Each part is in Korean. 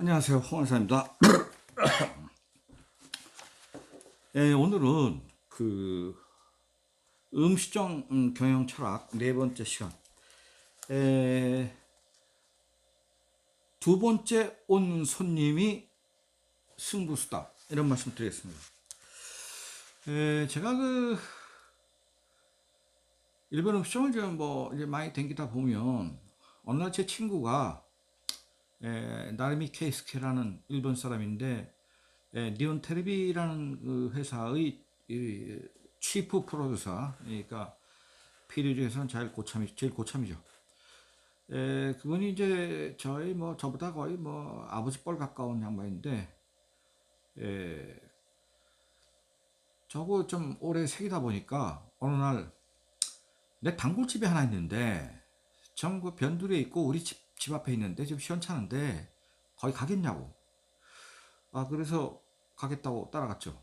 안녕하세요, 홍원사입니다. 오늘은 그 음식점 경영 철학 네 번째 시간, 두 번째 온 손님이 승부수다, 이런 말씀 드리겠습니다. 제가 일본 음식점을 이제 많이 댕기다 보면 어느 날 제 친구가 나르미 케이스케라는 일본 사람인데, 니온 테레비라는 그 회사의 치프 프로듀서, 그러니까 PD 중에서는 제일 고참이죠. 그분이 이제 저보다 거의 아버지 뻘 가까운 양반인데, 저거 좀 오래 새기다 보니까 어느 날 내 단골집이 하나 있는데, 전그 변두리에 있고 우리 집 앞에 있는데 좀 시원찮은데 거기 가겠냐고. 그래서 가겠다고 따라갔죠.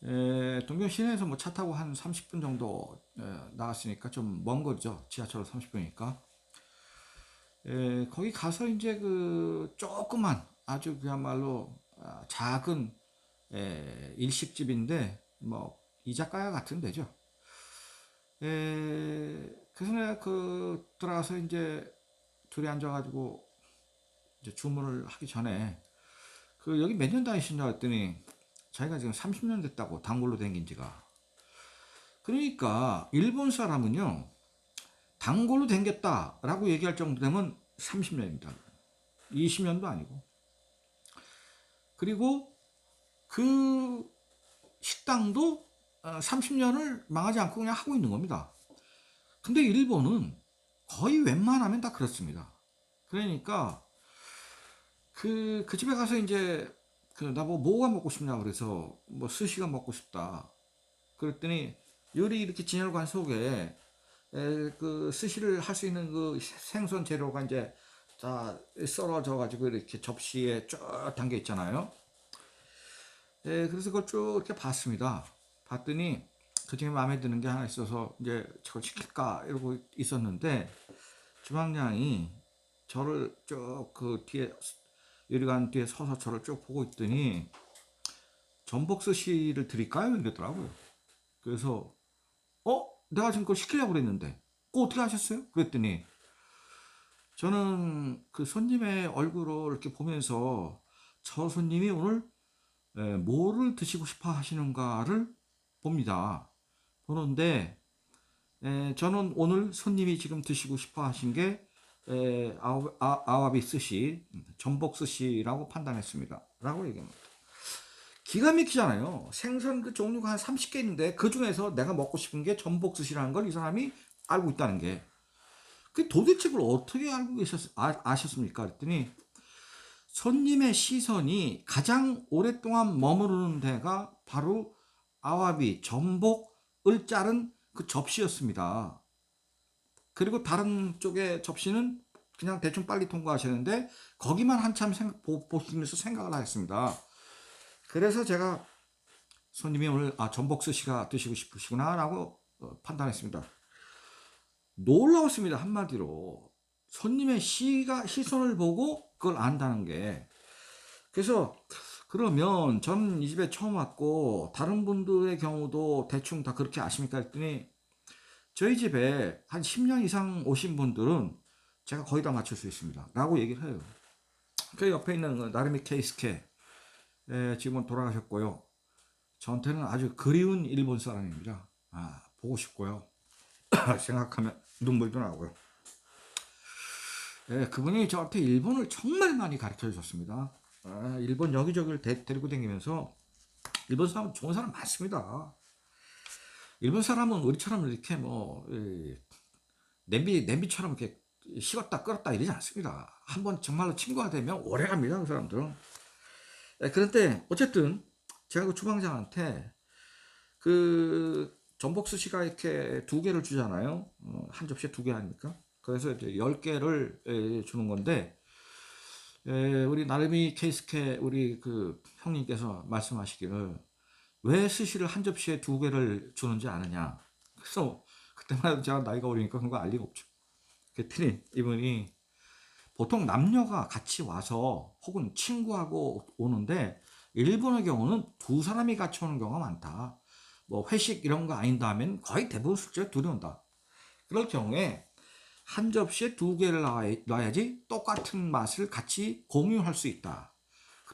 동경 시내에서 차 타고 한 30분 정도 나갔으니까 좀 먼 거죠. 지하철로 30분이니까. 거기 가서 이제 그 조그만 아주 그야말로 작은 일식집인데 이자카야 같은 데죠. 그래서 내가 들어가서 이제 둘이 앉아가지고 이제 주문을 하기 전에 여기 몇 년 다니신다 했더니 자기가 지금 30년 됐다고, 단골로 댕긴 지가. 그러니까 일본 사람은요, 단골로 댕겼다라고 얘기할 정도 되면 30년입니다. 20년도 아니고. 그리고 그 식당도 30년을 망하지 않고 그냥 하고 있는 겁니다. 근데 일본은 거의 웬만하면 다 그렇습니다. 그러니까 그 집에 가서 이제 나보고 뭐가 먹고 싶냐 그래서 스시가 먹고 싶다 그랬더니, 요리 이렇게 진열관 속에 그 스시를 할 수 있는 그 생선 재료가 이제 다 썰어져 가지고 이렇게 접시에 쭉 담겨 있잖아요. 그래서 그걸 쭉 이렇게 봤습니다. 봤더니 그 중에 마음에 드는 게 하나 있어서 이제 저걸 시킬까 이러고 있었는데, 주방장이 저를 쭉 뒤에 요리관 뒤에 서서 저를 쭉 보고 있더니 전복 스시를 드릴까요? 이러더라고요. 그래서 내가 지금 그걸 시키려고 그랬는데 그거 어떻게 하셨어요? 그랬더니, 저는 그 손님의 얼굴을 이렇게 보면서 저 손님이 오늘 뭐를 드시고 싶어 하시는가를 봅니다. 보는데 저는 오늘 손님이 지금 드시고 싶어 하신 게 아와비 스시, 전복 스시라고 판단했습니다. 라고 얘기합니다. 기가 막히잖아요. 생선 그 종류가 한 30개 있는데 그 중에서 내가 먹고 싶은 게 전복 스시라는 걸 이 사람이 알고 있다는 게, 도대체 그걸 어떻게 알고 아셨습니까? 그랬더니, 손님의 시선이 가장 오랫동안 머무르는 데가 바로 아와비, 전복을 자른 그 접시였습니다. 그리고 다른 쪽의 접시는 그냥 대충 빨리 통과하시는데 거기만 한참 보시면서 생각을 하셨습니다. 그래서 제가 손님이 오늘 전복 스시가 드시고 싶으시구나 라고 판단했습니다. 놀라웠습니다. 한마디로 손님의 시선을 보고 그걸 안다는 게. 그래서 그러면 저는 이 집에 처음 왔고 다른 분들의 경우도 대충 다 그렇게 아십니까 했더니, 저희 집에 한 10년 이상 오신 분들은 제가 거의 다 맞출 수 있습니다 라고 얘기를 해요. 그 옆에 있는 나르미 케이스케, 지금은 돌아가셨고요. 저한테는 아주 그리운 일본 사람입니다. 보고 싶고요. 생각하면 눈물도 나고요. 그분이 저한테 일본을 정말 많이 가르쳐 주셨습니다. 일본 여기저기를 데리고 다니면서, 일본 사람은 좋은 사람 많습니다. 일본 사람은 우리처럼 이렇게 냄비처럼 이렇게 식었다 끓었다 이러지 않습니다. 한번 정말로 친구가 되면 오래 갑니다, 그 사람들은. 그런데 어쨌든 제가 그 주방장한테 전복 스시가 이렇게 두 개를 주잖아요. 한 접시에 두 개 아닙니까? 그래서 이제 10개를 주는 건데, 우리 나르미 케이스케 우리 그 형님께서 말씀하시기를, 왜 스시를 한 접시에 두 개를 주는지 아느냐. 그래서 그때만 해도 제가 나이가 어리니까 그런 거 알 리가 없죠. 그랬더니 이분이 보통 남녀가 같이 와서 혹은 친구하고 오는데 일본의 경우는 두 사람이 같이 오는 경우가 많다. 뭐 회식 이런 거 아닌다 하면 거의 대부분 술집에 둘이 온다. 그럴 경우에 한 접시에 두 개를 놔야지 똑같은 맛을 같이 공유할 수 있다.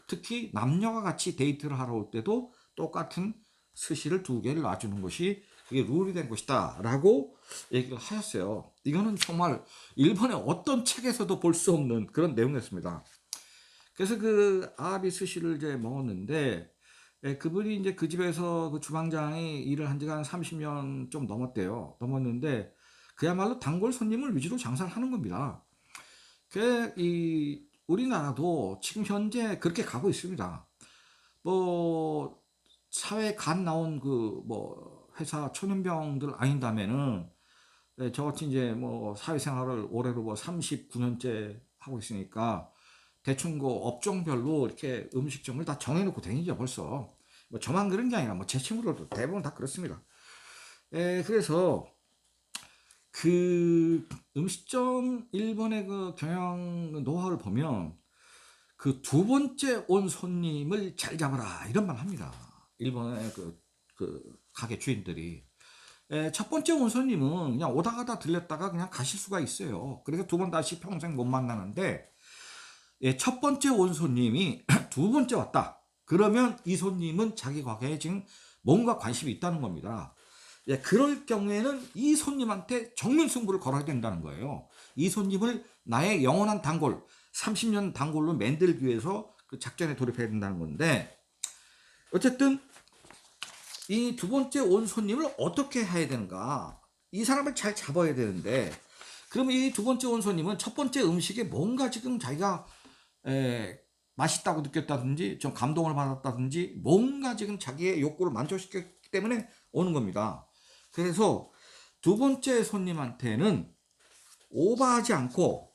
특히 남녀가 같이 데이트를 하러 올 때도 똑같은 스시를 두 개를 놔주는 것이 그게 룰이 된 것이다 라고 얘기를 하셨어요. 이거는 정말 일본의 어떤 책에서도 볼 수 없는 그런 내용이었습니다. 그래서 그 아와비 스시를 이제 먹었는데, 그분이 이제 그 집에서 그 주방장이 일을 한 지가 한 30년 좀 넘었대요. 넘었는데 그야말로 단골 손님을 위주로 장사를 하는 겁니다. 이 우리나라도 지금 현재 그렇게 가고 있습니다. 뭐 사회 갓 나온 그 뭐 회사 초년병들 아닌다면은, 저같이 이제 뭐 사회생활을 올해로 뭐 39년째 하고 있으니까 대충 그 업종별로 이렇게 음식점을 다 정해놓고 다니죠 벌써. 뭐 저만 그런 게 아니라 뭐 제 친구들도 대부분 다 그렇습니다. 그래서 그 음식점 일본의 그 경영 노하우를 보면 그 두 번째 온 손님을 잘 잡아라 이런 말 합니다. 일본의 그 가게 주인들이. 첫 번째 온 손님은 그냥 오다 가다 들렸다가 그냥 가실 수가 있어요. 그래서 두 번 다시 평생 못 만나는데, 첫 번째 온 손님이 두 번째 왔다. 그러면 이 손님은 자기 가게에 지금 뭔가 관심이 있다는 겁니다. 그럴 경우에는 이 손님한테 정면 승부를 걸어야 된다는 거예요. 이 손님을 나의 영원한 단골, 30년 단골로 만들기 위해서 그 작전에 돌입해야 된다는 건데, 어쨌든 이 두 번째 온 손님을 어떻게 해야 되는가? 이 사람을 잘 잡아야 되는데, 그러면 이 두 번째 온 손님은 첫 번째 음식에 뭔가 지금 자기가 맛있다고 느꼈다든지 좀 감동을 받았다든지 뭔가 지금 자기의 욕구를 만족시켰기 때문에 오는 겁니다. 그래서 두 번째 손님한테는 오버하지 않고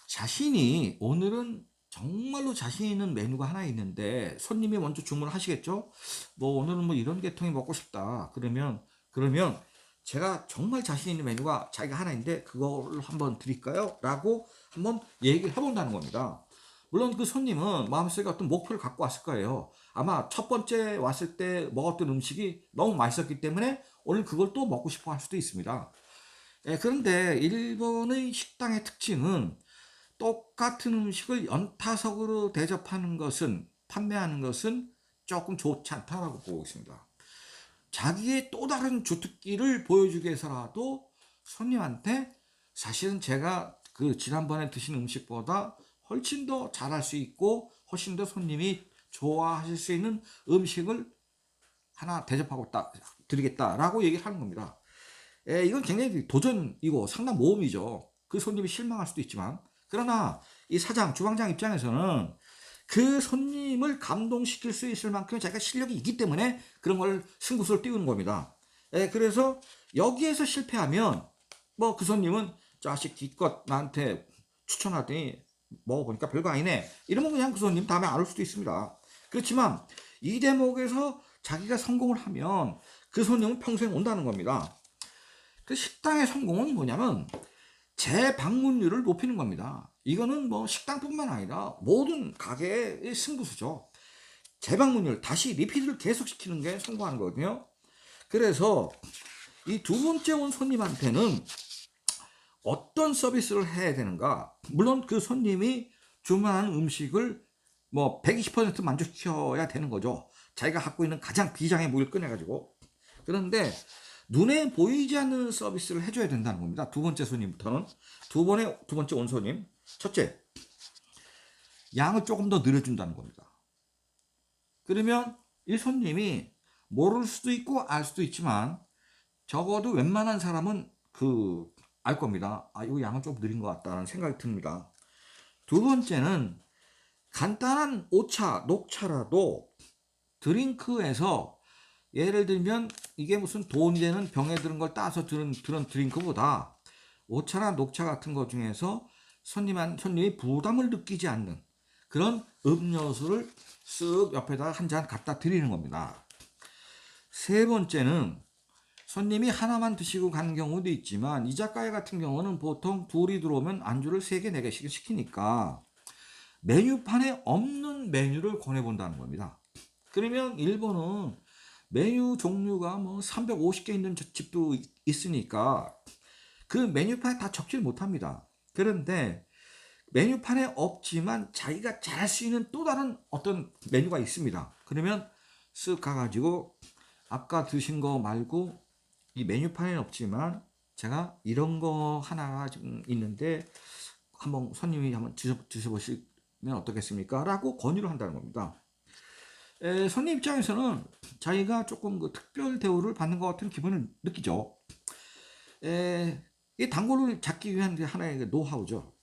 자신이 오늘은 정말로 자신 있는 메뉴가 하나 있는데 손님이 먼저 주문을 하시겠죠. 뭐 오늘은 뭐 이런 계통이 먹고 싶다. 그러면 제가 정말 자신 있는 메뉴가 자기가 하나 있는데 그걸 한번 드릴까요? 라고 한번 얘기를 해본다는 겁니다. 물론 그 손님은 마음속에 어떤 목표를 갖고 왔을 거예요. 아마 첫 번째 왔을 때 먹었던 음식이 너무 맛있었기 때문에 오늘 그걸 또 먹고 싶어 할 수도 있습니다. 그런데 일본의 식당의 특징은 똑같은 음식을 연타석으로 대접하는 것은, 판매하는 것은 조금 좋지 않다라고 보고 있습니다. 자기의 또 다른 주특기를 보여주기 위해서라도 손님한테 사실은 제가 그 지난번에 드신 음식보다 훨씬 더 잘할 수 있고 훨씬 더 손님이 좋아하실 수 있는 음식을 하나 대접하고 드리겠다라고 얘기를 하는 겁니다. 이건 굉장히 도전이고 상당 모험이죠. 그 손님이 실망할 수도 있지만, 그러나 이 사장, 주방장 입장에서는 그 손님을 감동시킬 수 있을 만큼 자기가 실력이 있기 때문에 그런 걸 승부수를 띄우는 겁니다. 그래서 여기에서 실패하면 뭐 그 손님은 자식 기껏 나한테 추천하더니 먹어보니까 별거 아니네 이러면 그냥 그 손님 다음에 안 올 수도 있습니다. 그렇지만 이 대목에서 자기가 성공을 하면 그 손님은 평생 온다는 겁니다. 그 식당의 성공은 뭐냐면 재방문율을 높이는 겁니다. 이거는 뭐 식당뿐만 아니라 모든 가게의 승부수죠. 재방문율, 다시 리피트를 계속시키는 게 성공하는 거거든요. 그래서 이 두 번째 온 손님한테는 어떤 서비스를 해야 되는가? 물론 그 손님이 주문하는 음식을 뭐 120% 만족시켜야 되는 거죠. 자기가 갖고 있는 가장 비장의 무기를 꺼내가지고. 그런데 눈에 보이지 않는 서비스를 해줘야 된다는 겁니다. 두 번째 손님부터는. 두 번째 온 손님. 첫째, 양을 조금 더 늘려준다는 겁니다. 그러면 이 손님이 모를 수도 있고 알 수도 있지만 적어도 웬만한 사람은 알 겁니다. 아, 이거 양을 좀 느린 것 같다는 생각이 듭니다. 두 번째는 간단한 오차, 녹차라도 드링크에서 예를 들면 이게 무슨 돈이 되는 병에 들은 걸 따서 들은 드링크보다 오차나 녹차 같은 것 중에서 손님이 부담을 느끼지 않는 그런 음료수를 쓱 옆에다가 한 잔 갖다 드리는 겁니다. 세 번째는 손님이 하나만 드시고 가는 경우도 있지만 이자카야 같은 경우는 보통 둘이 들어오면 안주를 3개, 4개씩 시키니까 메뉴판에 없는 메뉴를 권해본다는 겁니다. 그러면 일본은 메뉴 종류가 뭐 350개 있는 집도 있으니까 그 메뉴판에 다 적지를 못합니다. 그런데 메뉴판에 없지만 자기가 잘할 수 있는 또 다른 어떤 메뉴가 있습니다. 그러면 쓱 가가지고 아까 드신 거 말고 이 메뉴판에는 없지만 제가 이런 거 하나가 지금 있는데 한번 손님이 한번 드셔보시면 어떻겠습니까? 라고 권유를 한다는 겁니다. 손님 입장에서는 자기가 조금 그 특별 대우를 받는 것 같은 기분을 느끼죠. 이 단골을 잡기 위한 하나의 노하우죠.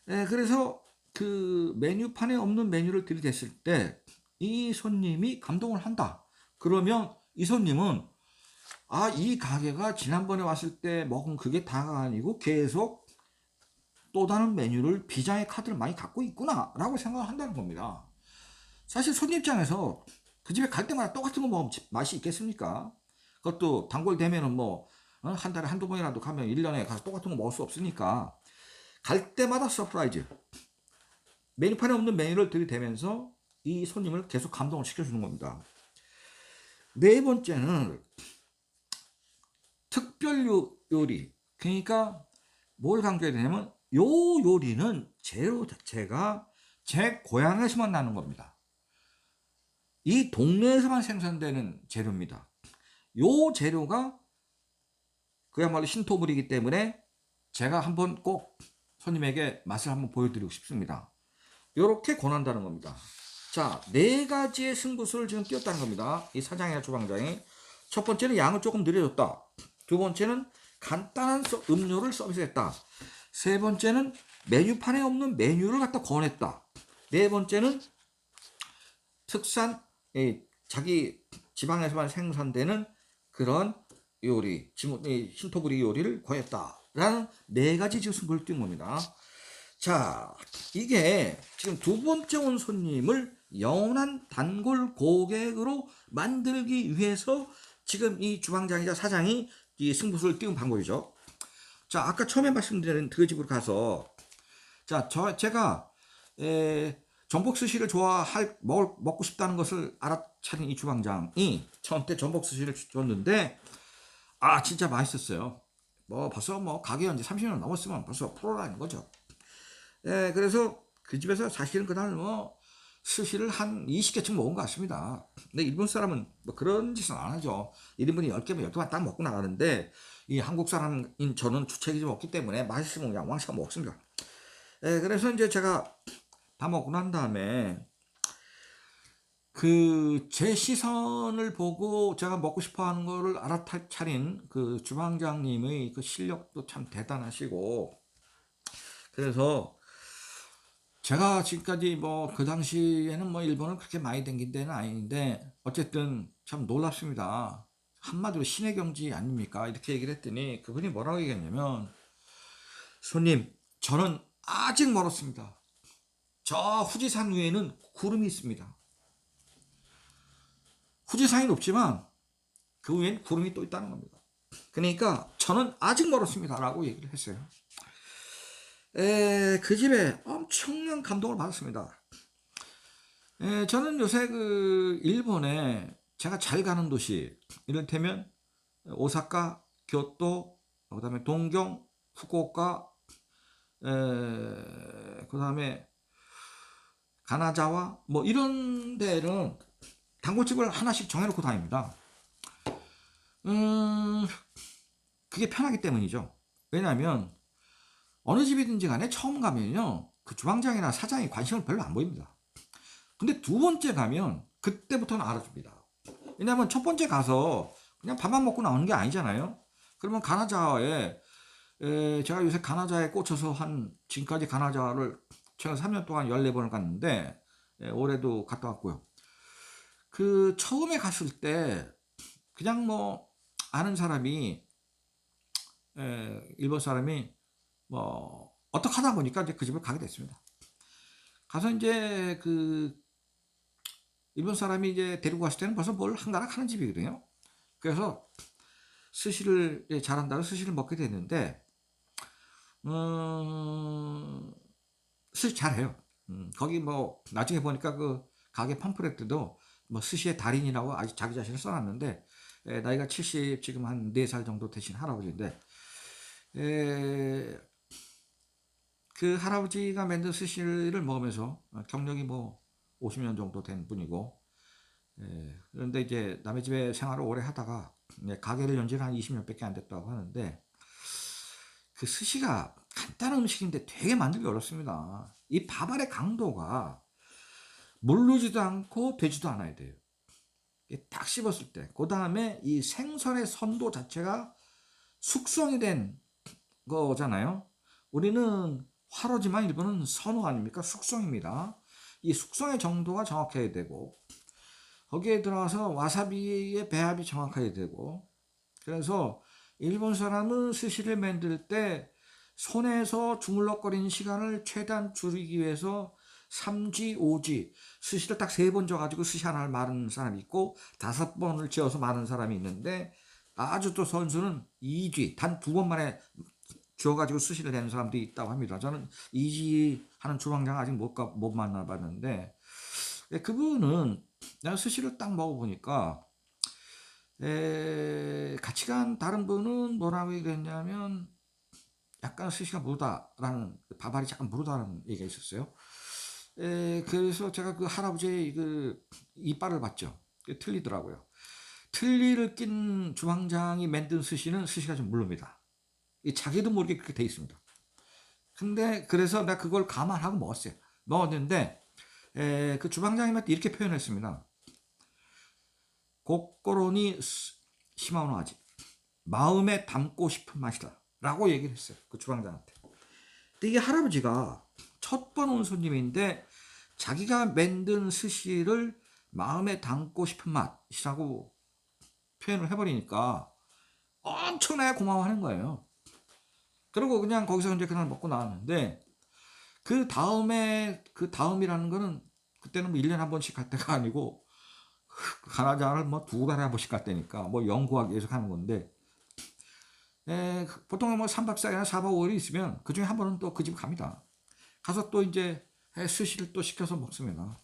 그래서 그 메뉴판에 없는 메뉴를 들이댔을 때 이 손님이 감동을 한다. 그러면 이 손님은 이 가게가 지난번에 왔을 때 먹은 그게 다가 아니고 계속 또 다른 메뉴를 비장의 카드를 많이 갖고 있구나 라고 생각을 한다는 겁니다. 사실 손님 입장에서 그 집에 갈 때마다 똑같은 거 먹으면 맛이 있겠습니까? 그것도 단골 되면은 뭐 한 달에 한두 번이라도 가면 1년에 가서 똑같은 거 먹을 수 없으니까 갈 때마다 서프라이즈, 메뉴판에 없는 메뉴를 들이대면서 이 손님을 계속 감동을 시켜주는 겁니다. 네 번째는 특별 요리. 그러니까 뭘 강조해야 되냐면 요 요리는 재료 자체가 제 고향에서만 나는 겁니다. 이 동네에서만 생산되는 재료입니다. 요 재료가 그야말로 신토불이기 때문에 제가 한번 꼭 손님에게 맛을 한번 보여드리고 싶습니다. 이렇게 권한다는 겁니다. 자, 4가지의 승부수를 지금 띄웠다는 겁니다. 이 사장이나 주방장이. 첫 번째는 양을 조금 늘려줬다. 두 번째는 간단한 음료를 서비스했다. 세 번째는 메뉴판에 없는 메뉴를 갖다 권했다. 네 번째는 특산 자기 지방에서만 생산되는 그런 요리, 신토부리 요리를 권했다라는 4가지 지금 승부를 띈 겁니다. 자, 이게 지금 두 번째 온 손님을 영원한 단골 고객으로 만들기 위해서 지금 이 주방장이자 사장이 이 승부수를 띄운 방법이죠. 자, 아까 처음에 말씀드린 그 집으로 가서 자, 제가 전복 스시를 먹고 싶다는 것을 알아차린 이 주방장이 저한테 전복 스시를 줬는데 진짜 맛있었어요. 뭐 벌써 뭐 가게 연지 30년 넘었으면 벌써 프로라는 거죠. 그래서 그 집에서 사실은 그날 뭐 스시를 한 20개쯤 먹은 것 같습니다. 근데 일본 사람은 뭐 그런 짓은 안 하죠. 1인분이 10개면 10개만 딱 먹고 나가는데 이 한국 사람인 저는 주책이 좀 없기 때문에 맛있으면 그냥 왕창 먹습니다. 그래서 이제 제가 다 먹고 난 다음에 그 제 시선을 보고 제가 먹고 싶어 하는 거를 알아차린 그 주방장님의 그 실력도 참 대단하시고 그래서 제가 지금까지 뭐 그 당시에는 뭐 일본을 그렇게 많이 댕긴 데는 아닌데 어쨌든 참 놀랍습니다. 한마디로 신의 경지 아닙니까? 이렇게 얘기를 했더니 그분이 뭐라고 얘기했냐면 손님 저는 아직 멀었습니다. 저 후지산 위에는 구름이 있습니다. 후지산이 높지만 그 위에는 구름이 또 있다는 겁니다. 그러니까 저는 아직 멀었습니다 라고 얘기를 했어요. 그 집에 엄청난 감동을 받았습니다. 저는 요새 그 일본에 제가 잘 가는 도시 이를테면 오사카, 교토, 그 다음에 동경, 후쿠오카, 그 다음에 가나자와 뭐 이런 데는 단골집을 하나씩 정해놓고 다닙니다. 그게 편하기 때문이죠. 왜냐하면 어느 집이든지 간에 처음 가면요 그 주방장이나 사장이 관심을 별로 안 보입니다. 근데 두 번째 가면 그때부터는 알아줍니다. 왜냐하면 첫 번째 가서 그냥 밥만 먹고 나오는 게 아니잖아요. 그러면 가나자에 제가 요새 가나자에 꽂혀서 지금까지 가나자를 최근 3년 동안 14번을 갔는데 올해도 갔다 왔고요. 그 처음에 갔을 때 그냥 뭐 아는 사람이 일본 사람이 뭐 어떻게 하다 보니까 이제 그 집을 가게 됐습니다. 가서 이제 그 일본 사람이 이제 데리고 갔을 때는 벌써 뭘 한가락 하는 집이거든요. 그래서 스시를 잘한다고 스시를 먹게 됐는데 음, 스시 잘해요. 거기 뭐 나중에 보니까 그 가게 팜프렛도 뭐 스시의 달인이라고 아직 자기 자신을 써놨는데 나이가 70 지금 한 4살 정도 되신 할아버지인데 에, 그 할아버지가 만든 스시를 먹으면서 경력이 뭐 50년 정도 된 분이고 그런데 이제 남의 집에 생활을 오래 하다가 가게를 연지한 20년밖에 안 됐다고 하는데 그 스시가 간단한 음식인데 되게 만들기 어렵습니다. 이 밥알의 강도가 물르지도 않고 되지도 않아야 돼요. 딱 씹었을 때. 그 다음에 이 생선의 선도 자체가 숙성이 된 거잖아요. 우리는 화로지만 일본은 선호 아닙니까? 숙성입니다. 이 숙성의 정도가 정확해야 되고 거기에 들어가서 와사비의 배합이 정확해야 되고 그래서 일본 사람은 스시를 만들 때 손에서 주물럭거리는 시간을 최대한 줄이기 위해서 3지, 5지 스시를 딱 3번 져가지고 스시 하나를 마르는 사람이 있고 5번을 지어서 마르는 사람이 있는데 아주 또 선수는 2지 단 2번 만에 지어가지고 스시를 내는 사람도 있다고 합니다. 저는 2지 하는 주방장 아직 못 만나봤는데 그분은 내가 스시를 딱 먹어보니까 가치관 다른 분은 뭐라고 얘기했냐면 약간 스시가 무르다라는 밥알이 약간 무르다는 얘기가 있었어요. 그래서 제가 그 할아버지의 그 이빨을 봤죠. 틀리더라고요. 틀니를 낀 주방장이 만든 스시는 스시가 좀 물릅니다. 자기도 모르게 그렇게 돼 있습니다. 근데 그래서 내가 그걸 감안하고 먹었어요. 먹었는데 그 주방장님한테 이렇게 표현했습니다. 고꼬로니 시마오노 아지 마음에 담고 싶은 맛이다 라고 얘기를 했어요. 그 주방장한테. 근데 이게 할아버지가 첫 번 온 손님인데 자기가 만든 스시를 마음에 담고 싶은 맛이라고 표현을 해버리니까 엄청나게 고마워하는 거예요. 그리고 그냥 거기서 이제 그날 먹고 나왔는데 그 다음에 그 다음이라는 거는 그때는 뭐 1년에 한 번씩 갈 때가 아니고 가나다를 뭐 2달에 한 번씩 갔다니까 뭐 연구하기 위해서 가는 건데 보통 뭐 3박 4일이나 4박 5일이 있으면 그 중에 한 번은 또 그 집 갑니다. 가서 또 이제 스시를 또 시켜서 먹습니다.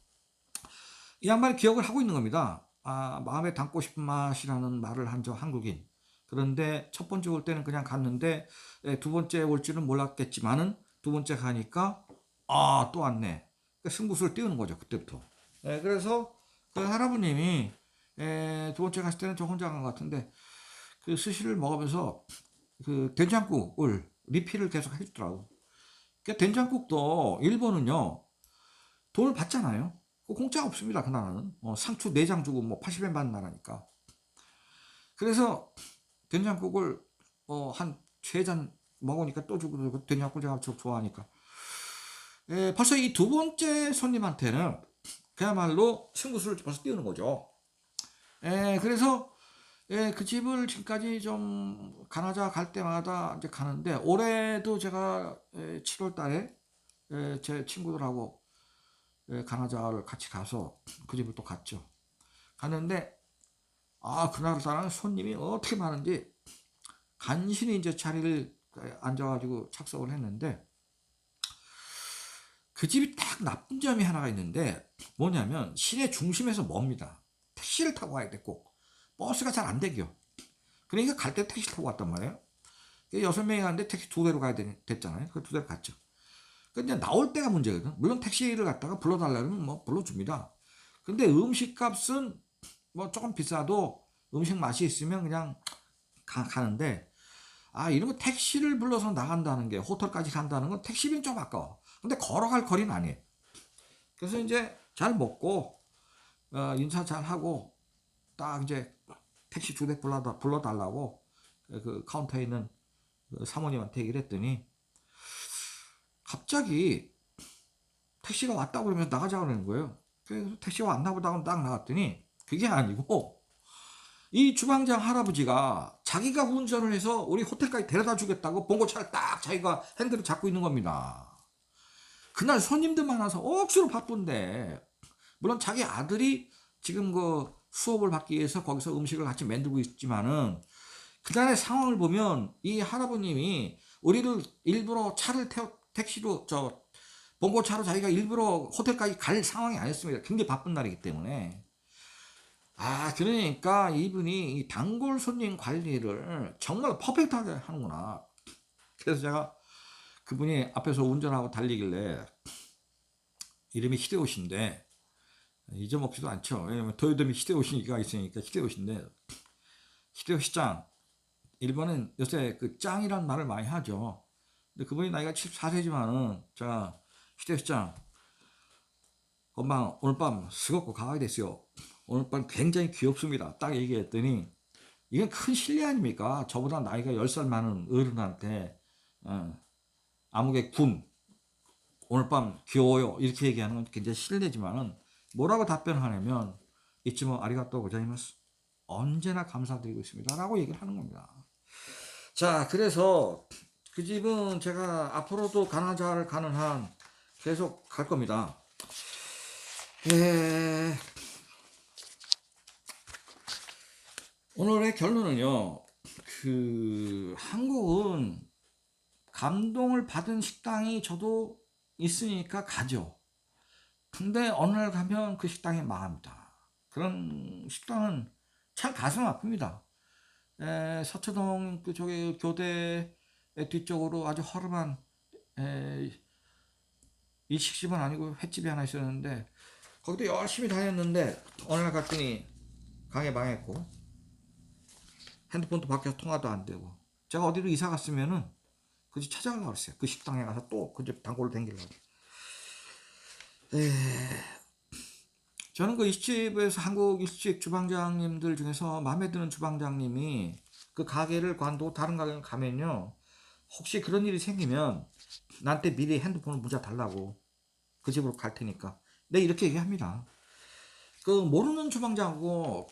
이 양반이 기억을 하고 있는 겁니다. 아, 마음에 담고 싶은 맛이라는 말을 한 저 한국인. 그런데 첫 번째 올 때는 그냥 갔는데 두 번째 올 줄은 몰랐겠지만은 두 번째 가니까 아, 또 왔네. 그러니까 승부수를 띄우는 거죠. 그때부터. 그래서 그 할아버님이 두 번째 갔을 때는 저 혼자 간 것 같은데 그 스시를 먹으면서 그 된장국을 리필을 계속 해주더라고. 그러니까 된장국도 일본은요 돈을 받잖아요. 공짜가 없습니다. 그 나라는 상추 4장 주고 뭐 80엔 받는 나라니까. 그래서 된장국을 한 3잔 먹으니까 또 주고 그 된장국 제가 좋아하니까 벌써 이 두 번째 손님한테는 그야말로 승부수를 벌써 띄우는 거죠. 그래서 그 집을 지금까지 좀 가나자 갈 때마다 이제 가는데 올해도 제가 7월 달에 제 친구들하고 가나자를 같이 가서 그 집을 또 갔죠. 갔는데 그날따라 손님이 어떻게 많은지 간신히 이제 자리를 앉아가지고 착석을 했는데 그 집이 딱 나쁜 점이 하나가 있는데 뭐냐면 시내 중심에서 멉니다. 택시를 타고 가야 돼 꼭. 버스가 잘 안 되겨. 그러니까 갈 때 택시 타고 갔단 말이에요. 6명이 갔는데 택시 2대로 가야 됐잖아요. 그 2대로 갔죠. 근데 나올 때가 문제거든. 물론 택시를 갖다가 불러달라면 뭐 불러줍니다. 근데 음식 값은 뭐 조금 비싸도 음식 맛이 있으면 그냥 가는데 이런 거 택시를 불러서 나간다는 게 호텔까지 간다는 건 택시비는 좀 아까워. 근데 걸어갈 거리는 아니에요. 그래서 이제 잘 먹고 인사 잘 하고 딱 이제 택시 2대 불러달라고 그 카운터에 있는 그 사모님한테 얘기를 했더니 갑자기 택시가 왔다고 그러면서 나가자고 그러는 거예요. 그래서 택시가 왔나 보다 하고 딱 나갔더니 그게 아니고 이 주방장 할아버지가 자기가 운전을 해서 우리 호텔까지 데려다 주겠다고 봉고차를 딱 자기가 핸들을 잡고 있는 겁니다. 그날 손님들 많아서 억수로 바쁜데 물론 자기 아들이 지금 그 수업을 받기 위해서 거기서 음식을 같이 만들고 있지만은 그날의 상황을 보면 이 할아버님이 우리를 일부러 택시로 봉고차로 자기가 일부러 호텔까지 갈 상황이 아니었습니다. 굉장히 바쁜 날이기 때문에. 그러니까 이분이 이 단골 손님 관리를 정말 퍼펙트하게 하는구나. 그래서 제가 그분이 앞에서 운전하고 달리길래 이름이 히데요시인데 잊어먹지도 않죠. 왜냐면 도요토미 히데요시가 있으니까 히데요시인데, 히데요시 짱, 일본은 요새 그 짱이란 말을 많이 하죠. 근데 그분이 나이가 74세지만은 제가 히데요시 짱, 건방 오늘 밤 스고코 가와이 됐어요. 오늘 밤 굉장히 귀엽습니다. 딱 얘기했더니 이건 큰 실례 아닙니까? 저보다 나이가 10살 많은 어른한테 아무개 군 오늘 밤 귀여워요 이렇게 얘기하는 건 굉장히 실례지만은 뭐라고 답변하냐면 이츠모 아리가또 고자이마스, 언제나 감사드리고 있습니다 라고 얘기를 하는 겁니다. 자, 그래서 그 집은 제가 앞으로도 가나자를 가는 한 계속 갈 겁니다. 오늘의 결론은요, 한국은 감동을 받은 식당이 저도 있으니까 가죠. 근데 어느 날 가면 그 식당이 망합니다. 그런 식당은 참 가슴 아픕니다. 서초동 그쪽에 교대 뒤쪽으로 아주 허름한 일식집은 아니고 횟집이 하나 있었는데 거기도 열심히 다녔는데 어느 날 갔더니 가게 망했고 핸드폰도 바뀌어서 통화도 안 되고, 제가 어디로 이사 갔으면은 그 집 찾아가려고 그랬어요. 그 식당에 가서 또 그 집 단골을 댕기려고. 저는 그 일식집에서 한국 일식 주방장님들 중에서 마음에 드는 주방장님이 그 가게를 관두고 다른 가게를 가면요, 혹시 그런 일이 생기면 나한테 미리 핸드폰을 문자 달라고, 그 집으로 갈 테니까. 네, 이렇게 얘기합니다. 그 모르는 주방장하고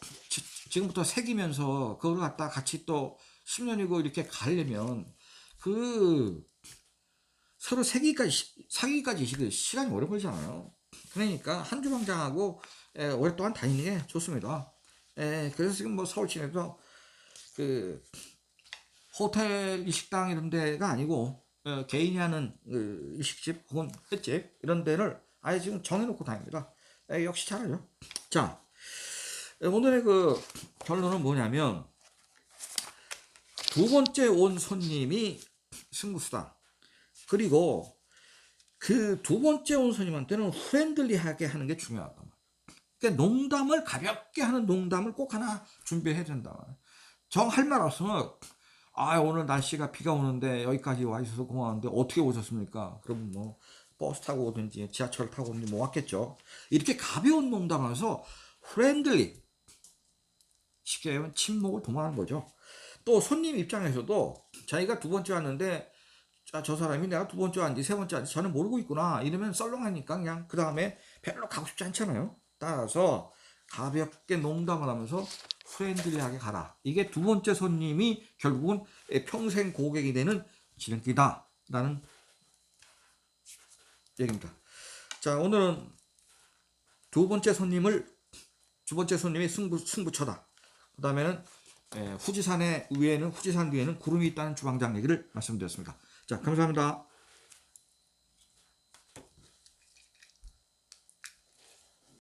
지금부터 새기면서 그걸 갖다 같이 또 10년이고 이렇게 가려면 그 서로 사귀기까지 시간이 오래 걸리잖아요. 그러니까 한 주방장하고 오랫동안 다니는 게 좋습니다. 그래서 지금 뭐 서울 시내도 그 호텔 일식당 이런 데가 아니고 개인이 하는 일식집 혹은 횟집 이런 데를 아예 지금 정해놓고 다닙니다. 역시 잘하죠. 자, 오늘의 그 결론은 뭐냐면, 두 번째 온 손님이 승부수다. 그리고 그 두 번째 온 손님한테는 프렌들리하게 하는 게 중요하다. 그러니까 농담을 가볍게 하는 농담을 꼭 하나 준비해야 된다. 정 할 말 없으면 오늘 날씨가 비가 오는데 여기까지 와 있어서 고마운데 어떻게 오셨습니까? 그럼 뭐 버스 타고 오든지 지하철 타고 오든지 뭐 왔겠죠. 이렇게 가벼운 농담하면서 프렌들리, 쉽게 얘기하면 침묵을 도모하는 거죠. 또 손님 입장에서도 자기가 두 번째 왔는데 저 사람이 내가 두 번째 왔는지 세 번째 왔는지 저는 모르고 있구나 이러면 썰렁하니까 그냥 그 다음에 별로 가고 싶지 않잖아요. 따라서 가볍게 농담을 하면서 프렌들리하게 가라. 이게 두 번째 손님이 결국은 평생 고객이 되는 지름길이다 라는 얘기입니다. 자, 오늘은 두 번째 손님이 승부처다. 그 다음에는 후지산 위에는 구름이 있다는 주방장 얘기를 말씀드렸습니다. 자, 감사합니다.